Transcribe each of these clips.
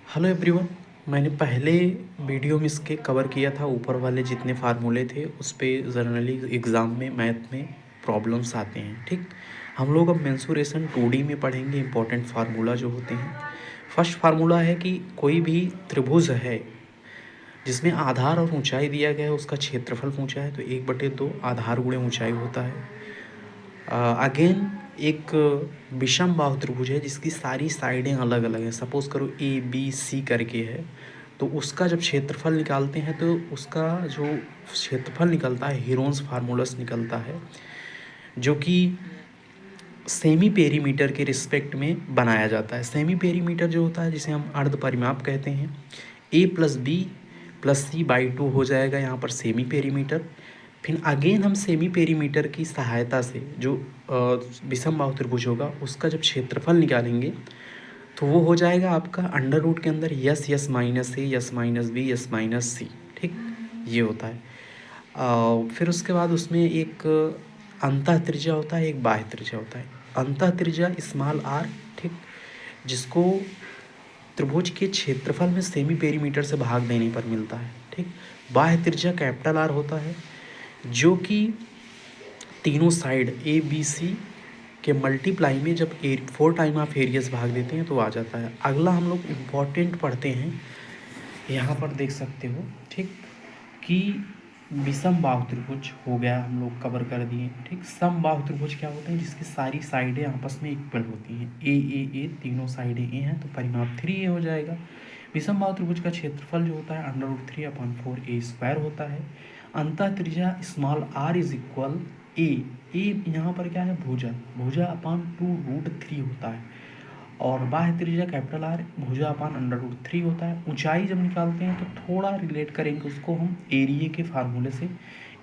Hello everyone. मैंने पहले video में इसके कवर किया था, ऊपर वाले जितने फार्मूले थे उस पे जनरली एग्ज़ाम में मैथ में प्रॉब्लम्स आते हैं। ठीक, हम लोग अब मेंसुरेशन 2D में पढ़ेंगे। इंपॉर्टेंट फार्मूला जो होते हैं, फर्स्ट फार्मूला है कि कोई भी त्रिभुज है जिसमें आधार और ऊंचाई दिया गया है, उसका क्षेत्रफल पूछा है तो 1/2 आधार गुणे ऊंचाई होता है। अगेन एक विषम बाहु त्रिभुज है जिसकी सारी साइडें अलग अलग हैं। सपोज करो ABC करके है, तो उसका जब क्षेत्रफल निकालते हैं तो उसका जो क्षेत्रफल निकलता है हीरोन्स फार्मूलस निकलता है, जो कि सेमी पेरीमीटर के रिस्पेक्ट में बनाया जाता है। सेमी पेरीमीटर जो होता है जिसे हम अर्ध परिमाप कहते हैं, A+B+C/2 हो जाएगा यहाँ पर सेमी पेरीमीटर। फिर अगेन हम सेमी पेरीमीटर की सहायता से जो विषम बाहु त्रिभुज होगा उसका जब क्षेत्रफल निकालेंगे तो वो हो जाएगा आपका अंडर रूट के अंदर S -A S-B S-C। ठीक, ये होता है। फिर उसके बाद उसमें एक अंतः त्रिज्या होता है, एक बाह्य त्रिज्या होता है। अंतः त्रिज्या स्मॉल r, ठीक, जिसको त्रिभुज के क्षेत्रफल में सेमी पेरीमीटर से भाग देने पर मिलता है। ठीक, बाह्य त्रिज्या कैपिटल R होता है, जो कि तीनों साइड ABC के मल्टीप्लाई में जब 4 टाइम आप एरियस भाग देते हैं तो आ जाता है। अगला हम लोग इम्पॉर्टेंट पढ़ते हैं, यहाँ पर देख सकते हो, ठीक, कि विषम बाहु त्रिभुज हो गया, हम लोग कवर कर दिए। ठीक, सम बाहु त्रिभुज क्या होते हैं, जिसकी सारी साइडें आपस में इक्वल होती हैं। A तीनों साइडें A हैं तो परिमाप 3A हो जाएगा। विषम बाहु त्रिभुज का क्षेत्रफल जो होता है √3/4A² होता है। अंतः त्रिज्या small r is equal A यहाँ पर क्या है, भुजा/2√3 होता है, और बाह्य त्रिज्या कैपिटल R भुजा/√3 होता है। ऊंचाई जब निकालते हैं तो थोड़ा रिलेट करेंगे उसको हम एरिया के फार्मूले से।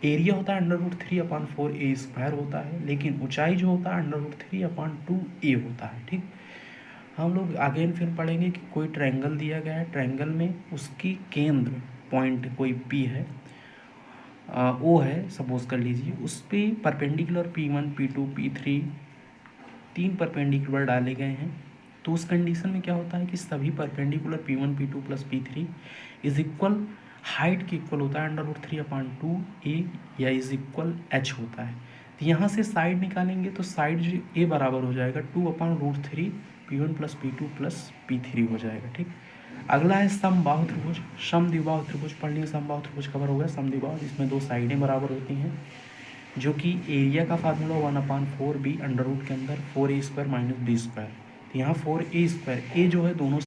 एरिया होता है √3/4A² होता है, लेकिन ऊंचाई जो होता है √3/2A होता है। ठीक, हम लोग अगेन फिर पढ़ेंगे कि कोई ट्रायंगल दिया गया है, ट्रायंगल में उसकी केंद्र पॉइंट कोई P है, O है सपोज कर लीजिए, उस पर परपेंडिकुलर P1 P2 P3 तीन परपेंडिकुलर डाले गए हैं। तो उस कंडीशन में क्या होता है कि सभी perpendicular P1 P2 plus P3 is equal height के इक्वल होता है √3/2A या इज इक्वल H होता है। तो यहाँ से साइड निकालेंगे तो साइड जो A बराबर हो जाएगा 2/√3 P1 plus P2 plus P3 हो जाएगा। ठीक, अगला है सम बाहु त्रिभुज। सम द्विबाहु त्रिभुज पढ़ लिए, सम बाहु त्रिभुज कवर हो गया। सम द्विबाहु जिसमें दो साइडें बराबर होती हैं, जो कि एरिया का फार्मूला 1/4B अंडर रूट के अंदर 4A² - B²। तो यहाँ 4A², A जो है दोनों